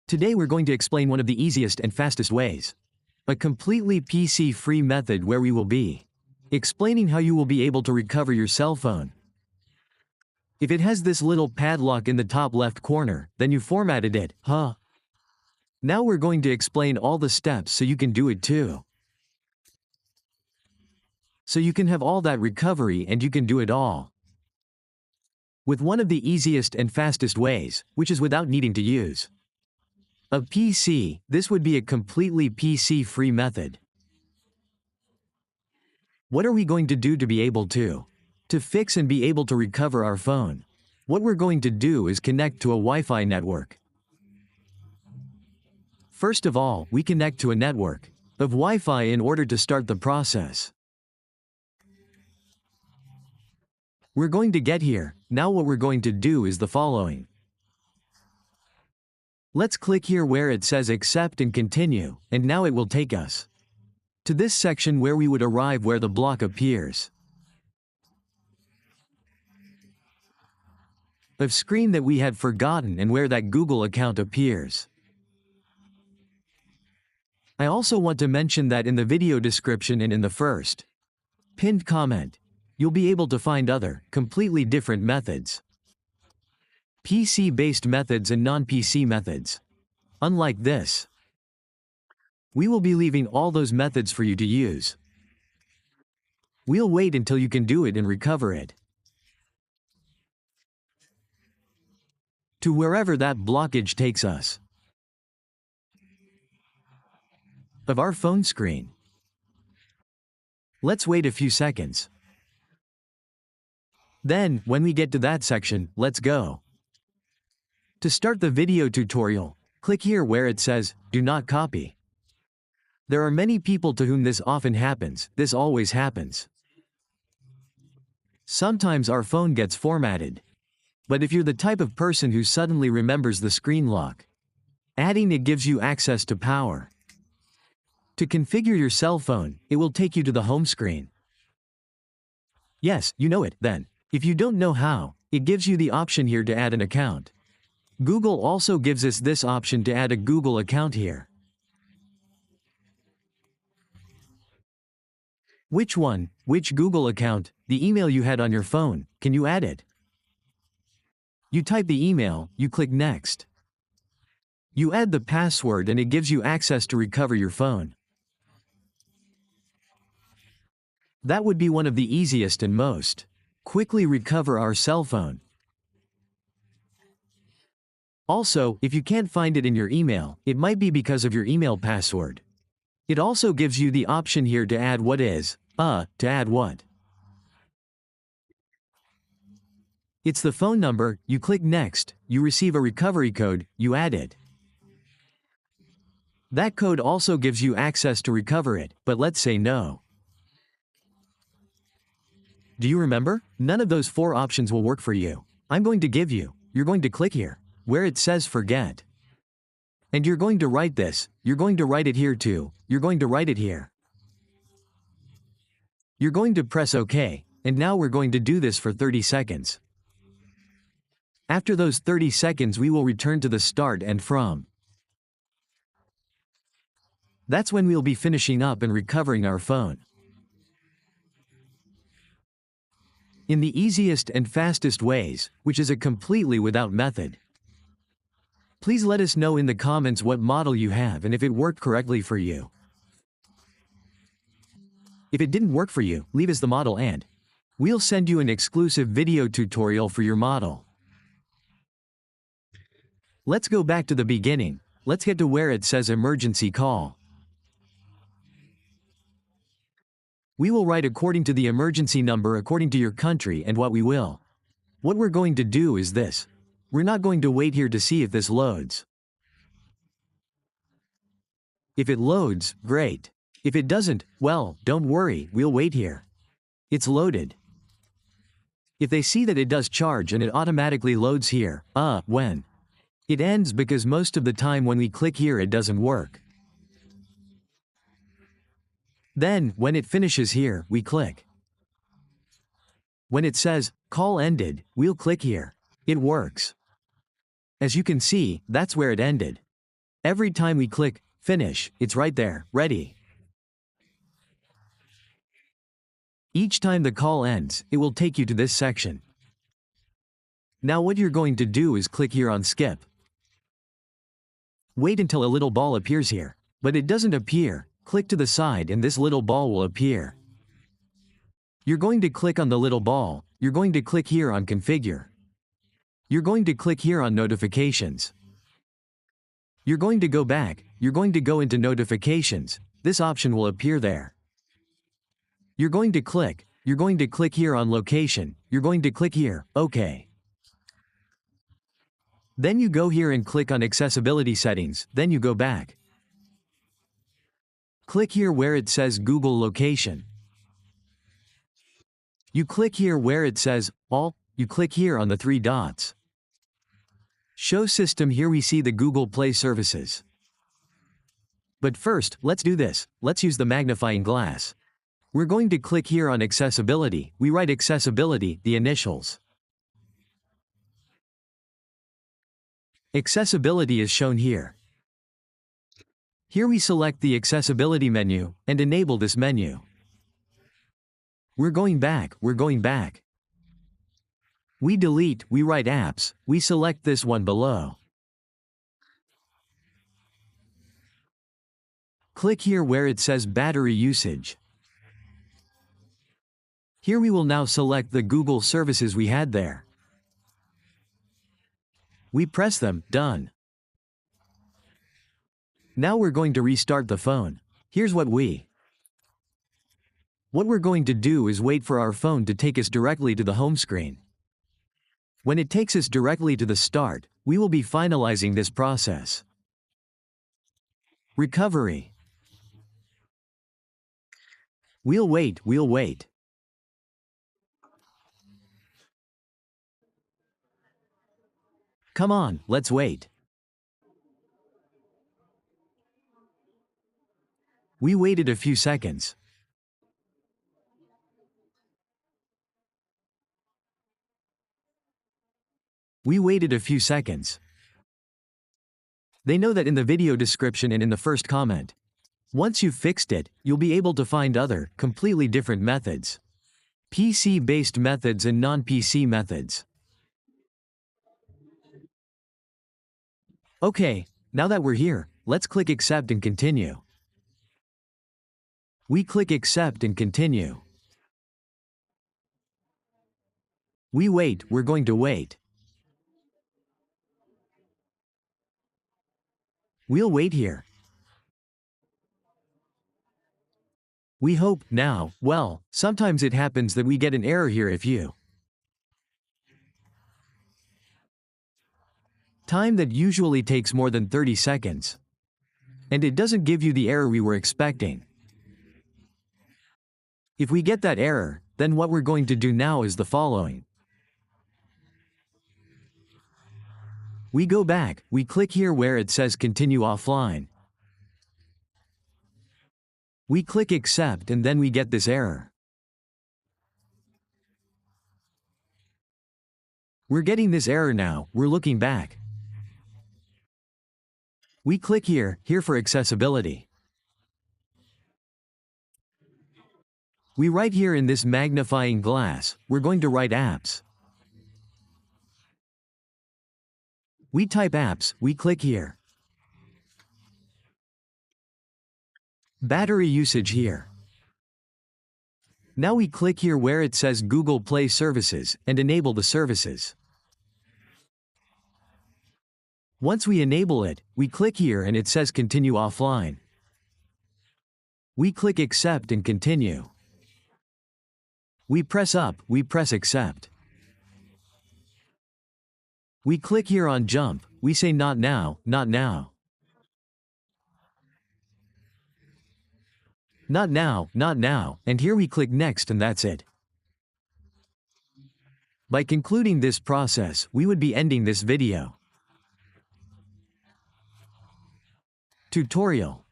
Today we're going to explain one of the easiest and fastest ways. A completely PC-free method where we will be explaining how you will be able to recover your cell phone. If it has this little padlock in the top left corner, then you formatted it, huh? Now we're going to explain all the steps so you can do it too. So you can have all that recovery and you can do it all with one of the easiest and fastest ways, which is without needing to use a PC. This would be a completely PC-free method. What are we going to do to be able to fix and be able to recover our phone? What we're going to do is connect to a Wi-Fi network. First of all, we connect to a network of Wi-Fi in order to start the process. We're going to get here. Now what we're going to do is the following. Let's click here where it says accept and continue, and now it will take us to this section where we would arrive where the block appears of screen that we had forgotten and where that Google account appears. I also want to mention that in the video description and in the first pinned comment, you'll be able to find other, completely different methods. PC-based methods and non-PC methods. Unlike this, we will be leaving all those methods for you to use. We'll wait until you can do it and recover it to wherever that blockage takes us of our phone screen. Let's wait a few seconds. Then, when we get to that section, let's go. To start the video tutorial, click here where it says, do not copy. There are many people to whom this often happens. This always happens. Sometimes our phone gets formatted. But if you're the type of person who suddenly remembers the screen lock, adding it gives you access to power. To configure your cell phone, it will take you to the home screen. Yes, you know it, then. If you don't know how, it gives you the option here to add an account. Google also gives us this option to add a Google account here. Which one? Which Google account? The email you had on your phone, can you add it? You type the email, you click next. You add the password and it gives you access to recover your phone. That would be one of the easiest and most quickly recover our cell phone. Also, if you can't find it in your email, it might be because of your email password. It also gives you the option here to add what is, to add what. It's the phone number, you click next, you receive a recovery code, you add it. That code also gives you access to recover it, but let's say no. Do you remember? None of those four options will work for you. I'm going to give you. You're going to click here, where it says forget. And you're going to write this, you're going to write it here too, you're going to write it here. You're going to press OK, and now we're going to do this for 30 seconds. After those 30 seconds we will return to the start and from. That's when we'll be finishing up and recovering our phone. In the easiest and fastest ways, which is a completely without method. Please let us know in the comments what model you have and if it worked correctly for you. If it didn't work for you, leave us the model and we'll send you an exclusive video tutorial for your model. Let's go back to the beginning. Let's get to where it says emergency call. We will write according to the emergency number according to your country and what we will. What we're going to do is this. We're not going to wait here to see if this loads. If it loads, great. If it doesn't, well, don't worry, we'll wait here. It's loaded. If they see that it does charge and it automatically loads here, when it ends, because most of the time when we click here it doesn't work. Then, when it finishes here, we click. When it says, call ended, we'll click here. It works. As you can see, that's where it ended. Every time we click Finish, it's right there, ready. Each time the call ends, it will take you to this section. Now what you're going to do is click here on Skip. Wait until a little ball appears here. But it doesn't appear. Click to the side and this little ball will appear. You're going to click on the little ball. You're going to click here on Configure. You're going to click here on Notifications. You're going to go back. You're going to go into Notifications. This option will appear there. You're going to click here on Location. You're going to click here, OK. Then you go here and click on Accessibility Settings, then you go back. Click here where it says Google Location. You click here where it says All, you click here on the 3 dots. Show System, here we see the Google Play services. But first, let's do this. Let's use the magnifying glass. We're going to click here on Accessibility. We write Accessibility, the initials. Accessibility is shown here. Here we select the Accessibility menu and enable this menu. We're going back. We delete, we write Apps, we select this one below. Click here where it says Battery Usage. Here we will now select the Google services we had there. We press them, done. Now we're going to restart the phone. Here's what we're going to do is wait for our phone to take us directly to the home screen. When it takes us directly to the start, we will be finalizing this process. Recovery. We'll wait. Come on, let's wait. We waited a few seconds. They know that in the video description and in the first comment. Once you've fixed it, you'll be able to find other, completely different methods. PC-based methods and non-PC methods. Okay, now that we're here, let's click Accept and Continue. We click Accept and Continue. We wait, we're going to wait. We'll wait here. We hope, now, well, sometimes it happens that we get an error here if you time that usually takes more than 30 seconds. And it doesn't give you the error we were expecting. If we get that error, then what we're going to do now is the following. We go back, we click here where it says Continue Offline. We click Accept and then we get this error. We're getting this error now, we're looking back. We click here for accessibility. We write here in this magnifying glass, we're going to write Apps. We type Apps, we click here. Battery usage here. Now we click here where it says Google Play Services and enable the services. Once we enable it, we click here and it says Continue Offline. We click Accept and Continue. We press up, we press Accept. We click here on Jump, we say Not now, not now. Not now, not now, and here we click Next and that's it. By concluding this process, we would be ending this video. Tutorial.